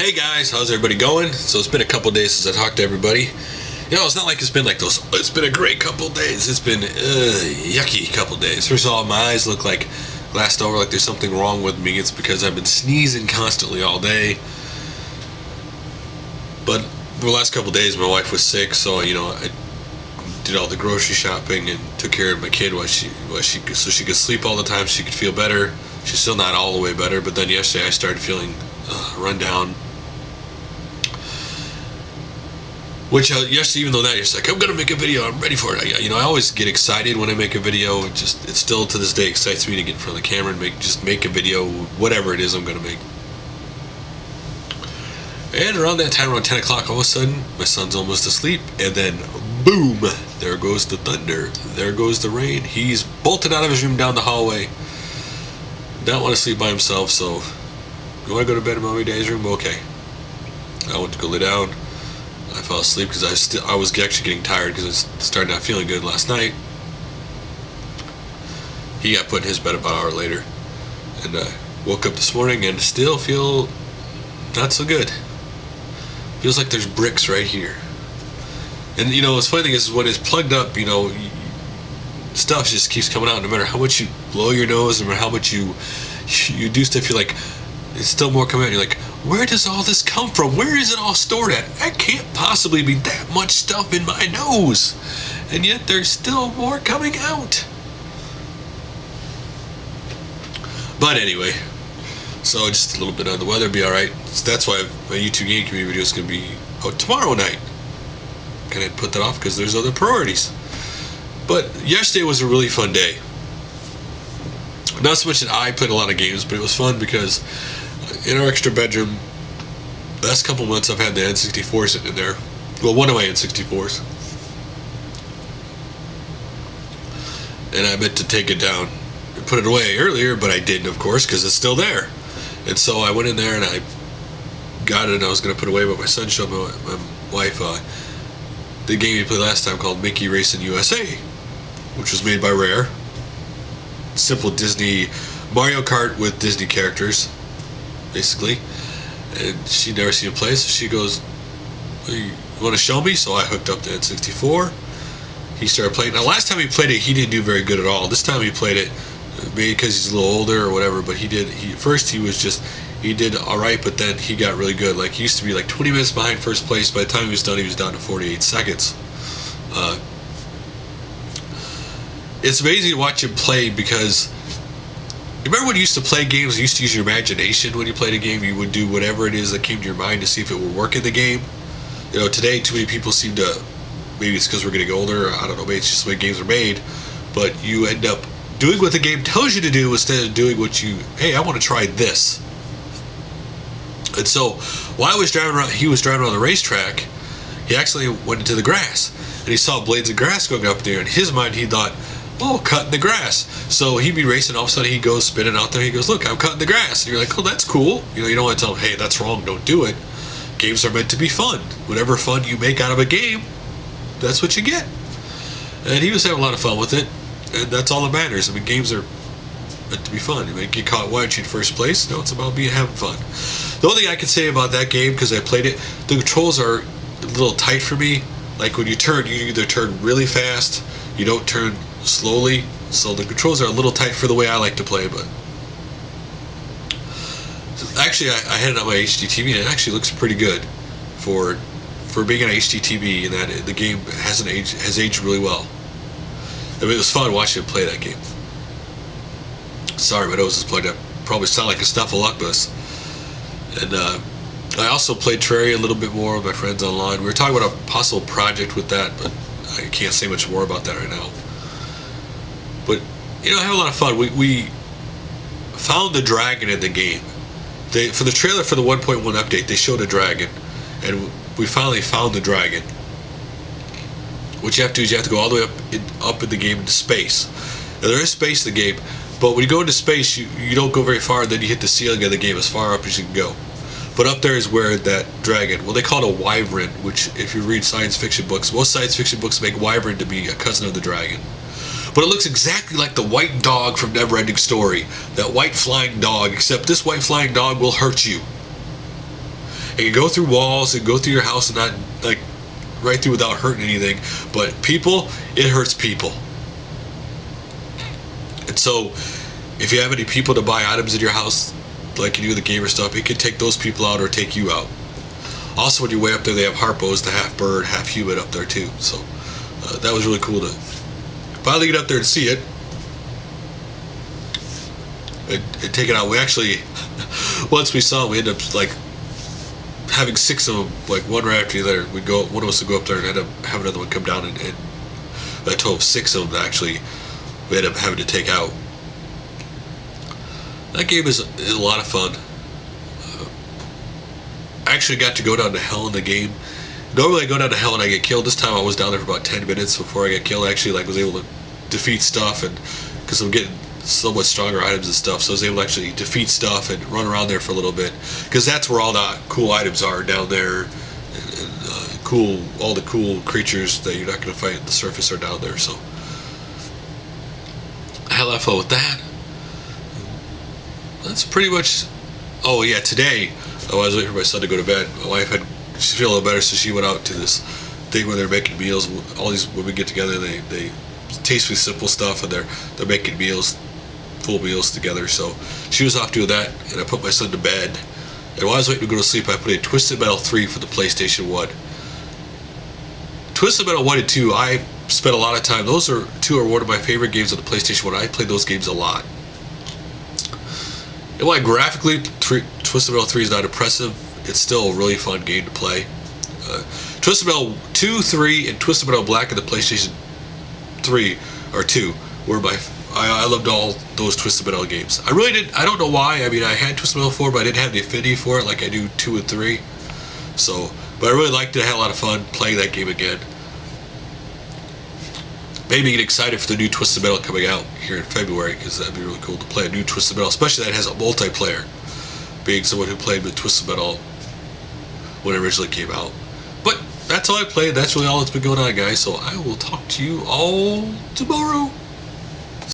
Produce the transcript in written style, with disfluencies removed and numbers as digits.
Hey guys, how's everybody going? So it's been a couple days since I talked to everybody. You know, it's not like it's been like those. It's been a great couple days. It's been yucky couple days. First of all, my eyes look like glassed over, like there's something wrong with me. It's because I've been sneezing constantly all day. But for the last couple days, my wife was sick, so I did all the grocery shopping and took care of my kid so she could sleep all the time, so she could feel better. She's still not all the way better, but then yesterday I started feeling run down. Which yesterday, even though that, you're just like, I'm gonna make a video, I'm ready for it. I always get excited when I make a video. It still to this day excites me to get in front of the camera and make a video, whatever it is I'm gonna make. And around that time, around 10 o'clock, all of a sudden, my son's almost asleep, and then boom, there goes the thunder, there goes the rain. He's bolted out of his room down the hallway. Don't want to sleep by himself, so you want to go to bed in Mommy Daddy's room? Okay. I went to go lay down. I fell asleep because I was actually getting tired because I started not feeling good last night. He got put in his bed about an hour later, and woke up this morning and still feel not so good. Feels like there's bricks right here. And the funny thing is when it's plugged up, stuff just keeps coming out. No matter how much you blow your nose, no matter how much you do stuff, you're like, it's still more coming out. You're like, where does all this come from? Where is it all stored at? That can't possibly be that much stuff in my nose. And yet there's still more coming out. But anyway, so just a little bit on the weather, be alright. So that's why my YouTube game community video is going to be out tomorrow night. Can I put that off because there's other priorities? But yesterday was a really fun day. Not so much that I played a lot of games, but it was fun because in our extra bedroom, the last couple months I've had the N64 sitting in there. Well, one of my N64s. And I meant to take it down and put it away earlier, but I didn't, of course, because it's still there. And so I went in there and I got it and I was going to put it away, but my son showed my wife the game he played last time called Mickey Racing USA, which was made by Rare. Simple Disney Mario Kart with Disney characters, basically. And she'd never seen him play, so she goes, you want to show me? So I hooked up the N64. He started playing. Now, last time he played it, he didn't do very good at all. This time he played it, maybe because he's a little older or whatever, but he did alright, but then he got really good. Like, he used to be like 20 minutes behind first place. By the time he was done, he was down to 48 seconds. It's amazing to watch him play because you remember when you used to play games, you used to use your imagination when you played a game. You would do whatever it is that came to your mind to see if it would work in the game. Today too many people seem to, maybe it's because we're getting older, I don't know, maybe it's just the way games are made, but you end up doing what the game tells you to do instead of doing hey, I want to try this. And so while he was driving around the racetrack, he actually went into the grass and he saw blades of grass going up there. In his mind, he thought, oh, cutting the grass. So he'd be racing, all of a sudden he goes spinning out there, he goes, look, I'm cutting the grass. And you're like, oh, that's cool. You don't want to tell him, hey, that's wrong, don't do it. Games are meant to be fun. Whatever fun you make out of a game, that's what you get. And he was having a lot of fun with it, and that's all that matters. I mean, games are meant to be fun. You might get caught watching first place. No, it's about having fun. The only thing I can say about that game, because I played it, the controls are a little tight for me. Like when you turn, you either turn really fast, you don't turn slowly, so the controls are a little tight for the way I like to play. But actually, I had it on my HDTV, and it actually looks pretty good for being an HDTV, and that the game has aged really well. I mean, it was fun watching him play that game. Sorry, my nose is plugged up. Probably sound like a snuffleupagus. And I also played Terraria a little bit more with my friends online. We were talking about a possible project with that, but I can't say much more about that right now. But I had a lot of fun. We found the dragon in the game. For the trailer for the 1.1 update, they showed a dragon, and we finally found the dragon. What you have to do is you have to go all the way up in the game into space. Now, there is space in the game, but when you go into space, you don't go very far, and then you hit the ceiling of the game as far up as you can go. But up there is where that dragon, well, they call it a wyvern, which if you read science fiction books, most science fiction books make wyvern to be a cousin of the dragon. But it looks exactly like the white dog from Neverending Story. That white flying dog, except this white flying dog will hurt you. It can go through walls, it can go through your house and not like right through without hurting anything. But people, it hurts people. And so, if you have any people to buy items in your house, like you do the gamer stuff, it can take those people out or take you out. Also, when you're way up there, they have Harpos, the half bird, half human up there too. So that was really cool to finally get up there and see it. And take it out. We actually, once we saw it, we ended up like having 6 of them, like one right after the other. We'd go, one of us would go up there and end up having another one come down, and a total of 6 of them actually we ended up having to take out. That game is a lot of fun. I actually got to go down to hell in the game. Normally I go down to hell and I get killed. This time I was down there for about 10 minutes before I got killed. I actually was able to defeat stuff, and because I'm getting somewhat stronger items and stuff, so I was able to actually defeat stuff and run around there for a little bit, because that's where all the cool items are down there, and all the cool creatures that you're not going to fight at the surface are down there. So I had a lot of fun with that. That's pretty much. Oh yeah, today I was waiting for my son to go to bed. My wife she's feeling a little better, so she went out to this thing where they're making meals. All these women get together, they tastefully simple stuff, and they're making meals, full meals together. So she was off doing that, and I put my son to bed. And while I was waiting to go to sleep, I put in Twisted Metal 3 for the PlayStation 1. Twisted Metal 1 and 2, I spent a lot of time. Those two are one of my favorite games on the PlayStation 1. I played those games a lot. And while graphically Twisted Metal 3 is not impressive, it's still a really fun game to play. Twisted Metal 2, 3, and Twisted Metal Black in the PlayStation 3 or 2 were I loved all those Twisted Metal games. I really did. I don't know why. I mean, I had Twisted Metal 4, but I didn't have the affinity for it like I do 2 and 3. So, but I really liked it. I had a lot of fun playing that game again. Made me get excited for the new Twisted Metal coming out here in February, because that'd be really cool to play a new Twisted Metal, especially that it has a multiplayer, being someone who played with Twisted Metal when it originally came out. But that's all I played. That's really all that's been going on, guys. So I will talk to you all tomorrow.